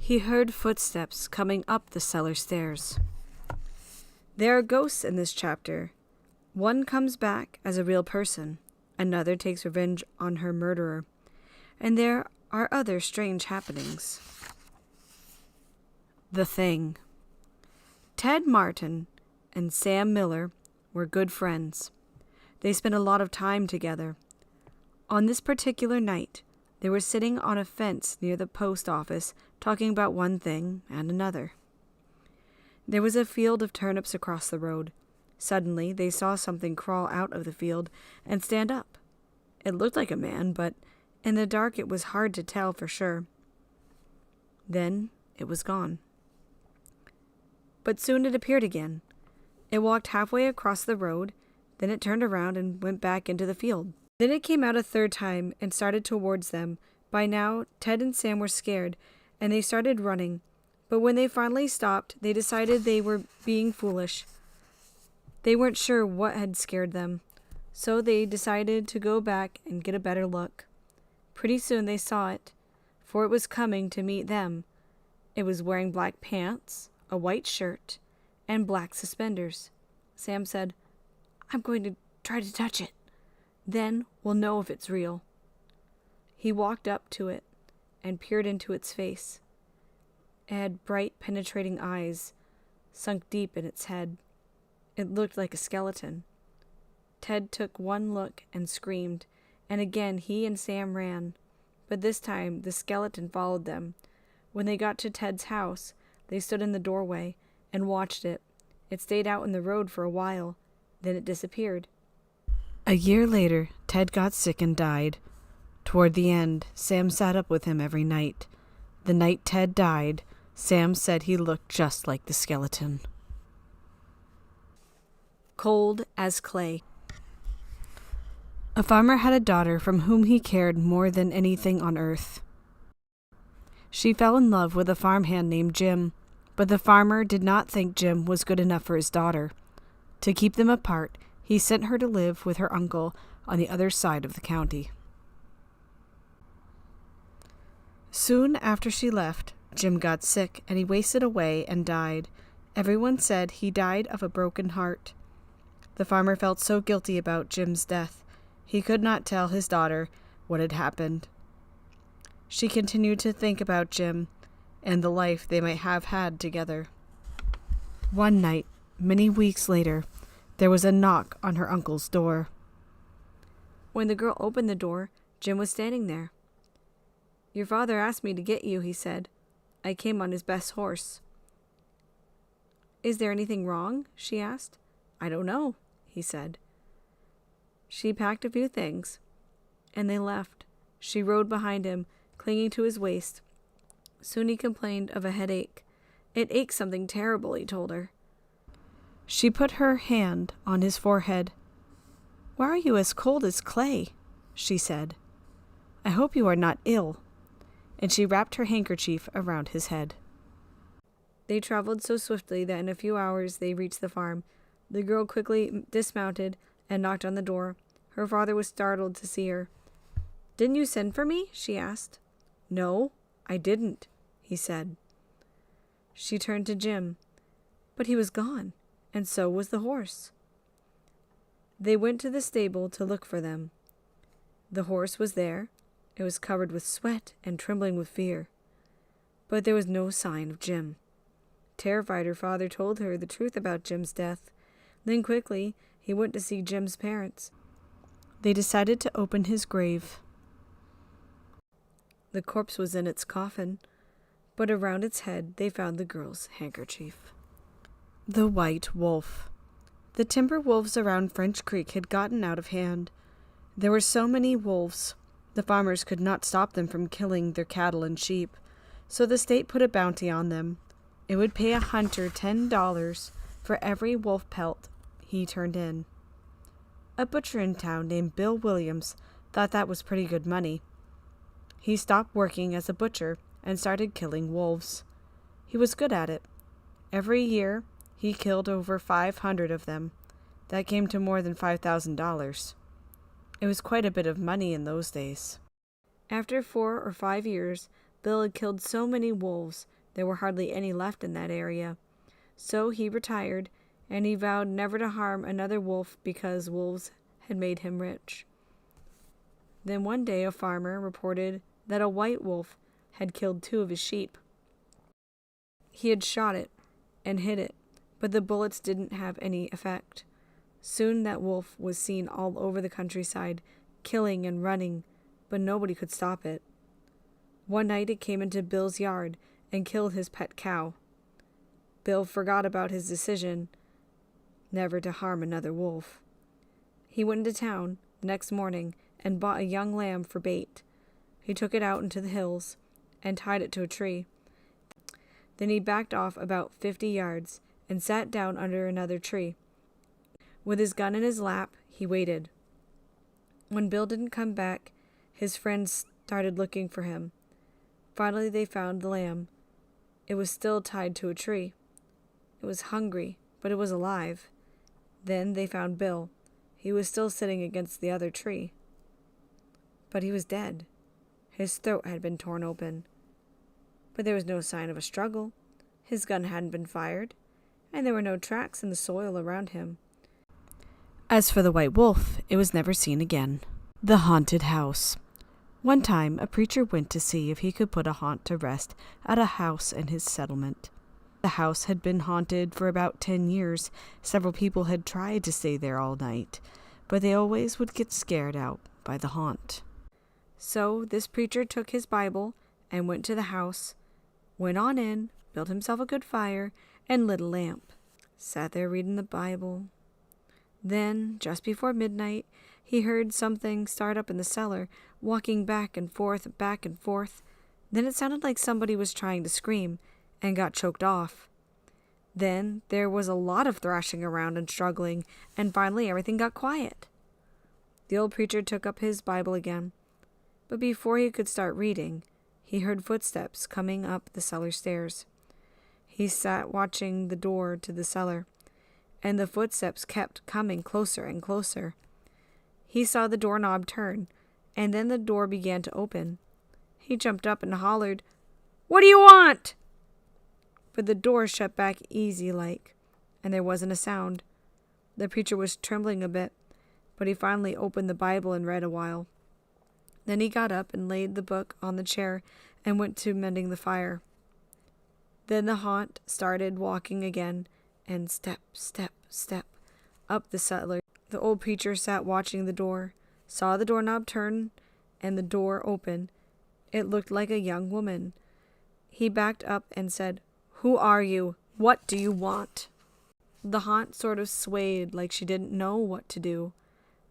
He heard footsteps coming up the cellar stairs. There are ghosts in this chapter. One comes back as a real person, another takes revenge on her murderer, and there are other strange happenings. The Thing. Ted Martin and Sam Miller were good friends. They spent a lot of time together. On this particular night, they were sitting on a fence near the post office talking about one thing and another. There was a field of turnips across the road. Suddenly, they saw something crawl out of the field and stand up. It looked like a man, but in the dark it was hard to tell for sure. Then it was gone. But soon it appeared again. It walked halfway across the road, then it turned around and went back into the field. Then it came out a third time and started towards them. By now, Ted and Sam were scared, and they started running. But when they finally stopped, they decided they were being foolish. They weren't sure what had scared them, so they decided to go back and get a better look. Pretty soon they saw it, for it was coming to meet them. It was wearing black pants, a white shirt, and black suspenders. Sam said, "I'm going to try to touch it. Then we'll know if it's real." He walked up to it and peered into its face. It had bright, penetrating eyes, sunk deep in its head. It looked like a skeleton. Ted took one look and screamed, and again he and Sam ran. But this time the skeleton followed them. When they got to Ted's house, they stood in the doorway and watched it. It stayed out in the road for a while, then it disappeared. A year later, Ted got sick and died. Toward the end, Sam sat up with him every night. The night Ted died, Sam said he looked just like the skeleton. Cold as clay. A farmer had a daughter from whom he cared more than anything on earth. She fell in love with a farmhand named Jim, but the farmer did not think Jim was good enough for his daughter. To keep them apart, he sent her to live with her uncle on the other side of the county. Soon after she left, Jim got sick and he wasted away and died. Everyone said he died of a broken heart. The farmer felt so guilty about Jim's death. He could not tell his daughter what had happened. She continued to think about Jim and the life they might have had together. One night, many weeks later, there was a knock on her uncle's door. When the girl opened the door, Jim was standing there. "Your father asked me to get you," he said. "I came on his best horse." "Is there anything wrong?" she asked. "I don't know," he said. She packed a few things, and they left. She rode behind him, clinging to his waist. Soon he complained of a headache. It ached something terrible, he told her. She put her hand on his forehead. "Why are you as cold as clay?" she said. "I hope you are not ill." And she wrapped her handkerchief around his head. They traveled so swiftly that in a few hours they reached the farm. The girl quickly dismounted and knocked on the door. Her father was startled to see her. "Didn't you send for me?" she asked. "No, I didn't," he said. She turned to Jim, but he was gone, and so was the horse. They went to the stable to look for them. The horse was there. It was covered with sweat and trembling with fear. But there was no sign of Jim. Terrified, her father told her the truth about Jim's death. Then quickly, he went to see Jim's parents. They decided to open his grave. The corpse was in its coffin, but around its head they found the girl's handkerchief. The White Wolf. The timber wolves around French Creek had gotten out of hand. There were so many wolves, the farmers could not stop them from killing their cattle and sheep, so the state put a bounty on them. It would pay a hunter $10 for every wolf pelt he turned in. A butcher in town named Bill Williams thought that was pretty good money. He stopped working as a butcher and started killing wolves. He was good at it. Every year, he killed over 500 of them. That came to more than $5,000. It was quite a bit of money in those days. After 4 or 5 years, Bill had killed so many wolves there were hardly any left in that area. So he retired, and he vowed never to harm another wolf because wolves had made him rich. Then one day a farmer reported that a white wolf had killed 2 of his sheep. He had shot it and hit it, but the bullets didn't have any effect. Soon that wolf was seen all over the countryside, killing and running, but nobody could stop it. One night it came into Bill's yard and killed his pet cow. Bill forgot about his decision never to harm another wolf. He went into town the next morning and bought a young lamb for bait. He took it out into the hills and tied it to a tree. Then he backed off about 50 yards and sat down under another tree. With his gun in his lap, he waited. When Bill didn't come back, his friends started looking for him. Finally, they found the lamb. It was still tied to a tree. It was hungry, but it was alive. Then they found Bill. He was still sitting against the other tree. But he was dead. His throat had been torn open. But there was no sign of a struggle. His gun hadn't been fired, and there were no tracks in the soil around him. As for the white wolf, it was never seen again. The haunted house. One time, a preacher went to see if he could put a haunt to rest at a house in his settlement. The house had been haunted for about 10 years. Several people had tried to stay there all night, but they always would get scared out by the haunt. So this preacher took his Bible and went to the house, went on in, built himself a good fire, and lit a lamp. Sat there reading the Bible. Then, just before midnight, he heard something start up in the cellar, walking back and forth. Then it sounded like somebody was trying to scream and got choked off. Then there was a lot of thrashing around and struggling, and finally everything got quiet. The old preacher took up his Bible again, but before he could start reading, he heard footsteps coming up the cellar stairs. He sat watching the door to the cellar, and the footsteps kept coming closer and closer. He saw the doorknob turn, and then the door began to open. He jumped up and hollered, "What do you want?" But the door shut back easy-like, and there wasn't a sound. The preacher was trembling a bit, but he finally opened the Bible and read a while. Then he got up and laid the book on the chair and went to mending the fire. Then the haunt started walking again, and step, step, step, up the cellar. The old preacher sat watching the door, saw the doorknob turn, and the door open. It looked like a young woman. He backed up and said, "Who are you? What do you want?" The haunt sort of swayed like she didn't know what to do.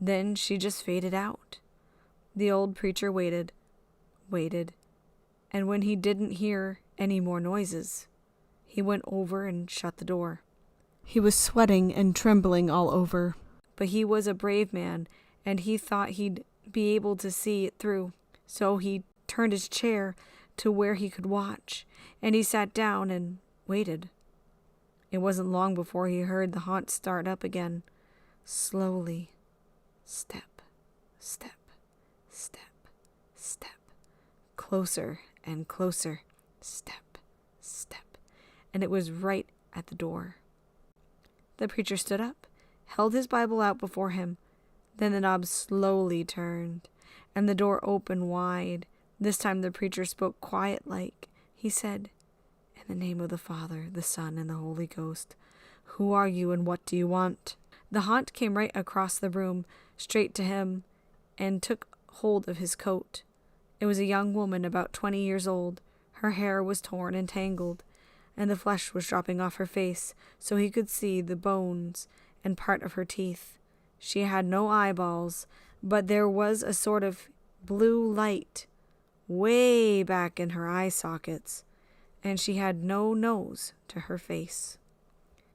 Then she just faded out. The old preacher waited, and when he didn't hear any more noises, he went over and shut the door. He was sweating and trembling all over, but he was a brave man, and he thought he'd be able to see it through. So he turned his chair to where he could watch, and he sat down and waited. It wasn't long before he heard the haunt start up again, slowly, step, step, step, step, closer and closer, step, step, and it was right at the door. The preacher stood up, held his Bible out before him. Then the knob slowly turned, and the door opened wide. This time the preacher spoke quiet-like. He said, "In the name of the Father, the Son, and the Holy Ghost, who are you and what do you want?" The haunt came right across the room, straight to him, and took hold of his coat. It was a young woman about 20 years old. Her hair was torn and tangled, and the flesh was dropping off her face, so he could see the bones and part of her teeth. She had no eyeballs, but there was a sort of blue light way back in her eye sockets, and she had no nose to her face.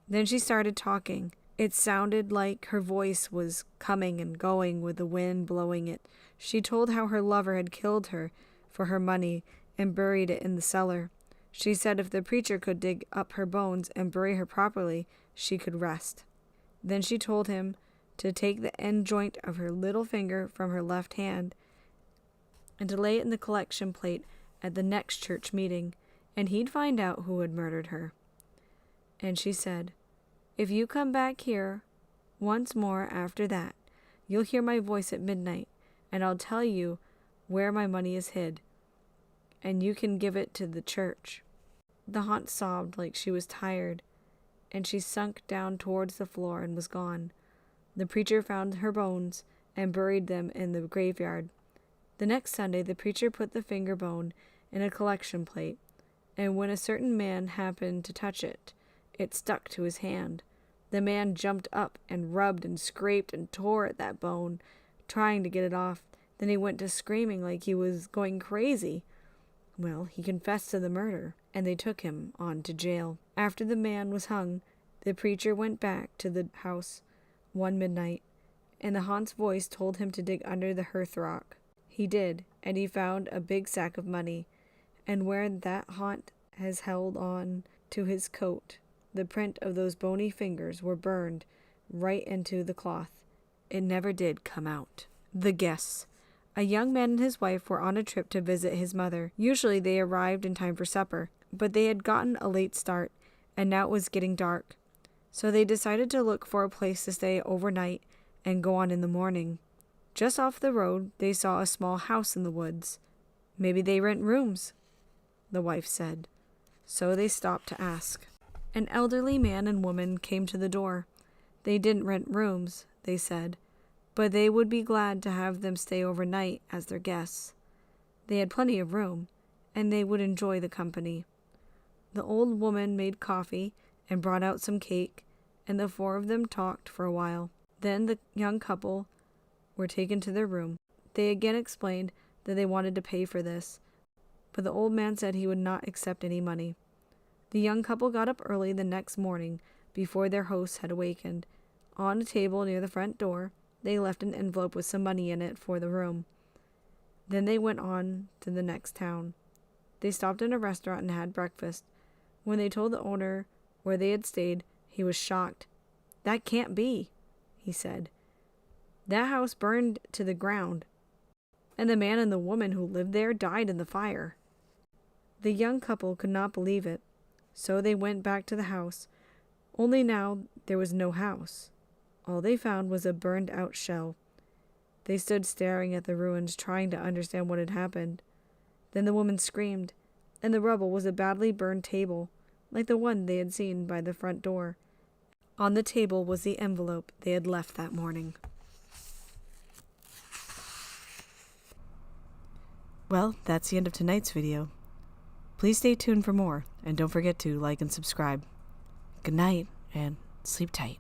Then she started talking. It sounded like her voice was coming and going with the wind blowing it. She told how her lover had killed her for her money and buried it in the cellar. She said if the preacher could dig up her bones and bury her properly, she could rest. Then she told him to take the end joint of her little finger from her left hand and to lay it in the collection plate at the next church meeting, and he'd find out who had murdered her. And she said, "If you come back here once more after that, you'll hear my voice at midnight, and I'll tell you where my money is hid, and you can give it to the church." The haunt sobbed like she was tired, and she sunk down towards the floor and was gone. The preacher found her bones and buried them in the graveyard. The next Sunday, the preacher put the finger bone in a collection plate, and when a certain man happened to touch it, it stuck to his hand. The man jumped up and rubbed and scraped and tore at that bone, trying to get it off. Then he went to screaming like he was going crazy. Well, he confessed to the murder, and they took him on to jail. After the man was hung, the preacher went back to the house one midnight, and the haunt's voice told him to dig under the hearthrug. He did, and he found a big sack of money, and where that haunt has held on to his coat, the print of those bony fingers were burned right into the cloth. It never did come out. The guests. A young man and his wife were on a trip to visit his mother. Usually they arrived in time for supper, but they had gotten a late start, and now it was getting dark. So they decided to look for a place to stay overnight and go on in the morning. Just off the road, they saw a small house in the woods. "Maybe they rent rooms," the wife said. So they stopped to ask. An elderly man and woman came to the door. They didn't rent rooms, they said, but they would be glad to have them stay overnight as their guests. They had plenty of room, and they would enjoy the company. The old woman made coffee and brought out some cake, and the four of them talked for a while. Then the young couple were taken to their room. They again explained that they wanted to pay for this, but the old man said he would not accept any money. The young couple got up early the next morning before their hosts had awakened. On a table near the front door, they left an envelope with some money in it for the room. Then they went on to the next town. They stopped in a restaurant and had breakfast. When they told the owner where they had stayed, he was shocked. "That can't be," he said. "That house burned to the ground, and the man and the woman who lived there died in the fire." The young couple could not believe it, so they went back to the house. Only now there was no house. All they found was a burned-out shell. They stood staring at the ruins, trying to understand what had happened. Then the woman screamed, and the rubble was a badly burned table, like the one they had seen by the front door. On the table was the envelope they had left that morning. Well, that's the end of tonight's video. Please stay tuned for more, and don't forget to like and subscribe. Good night, and sleep tight.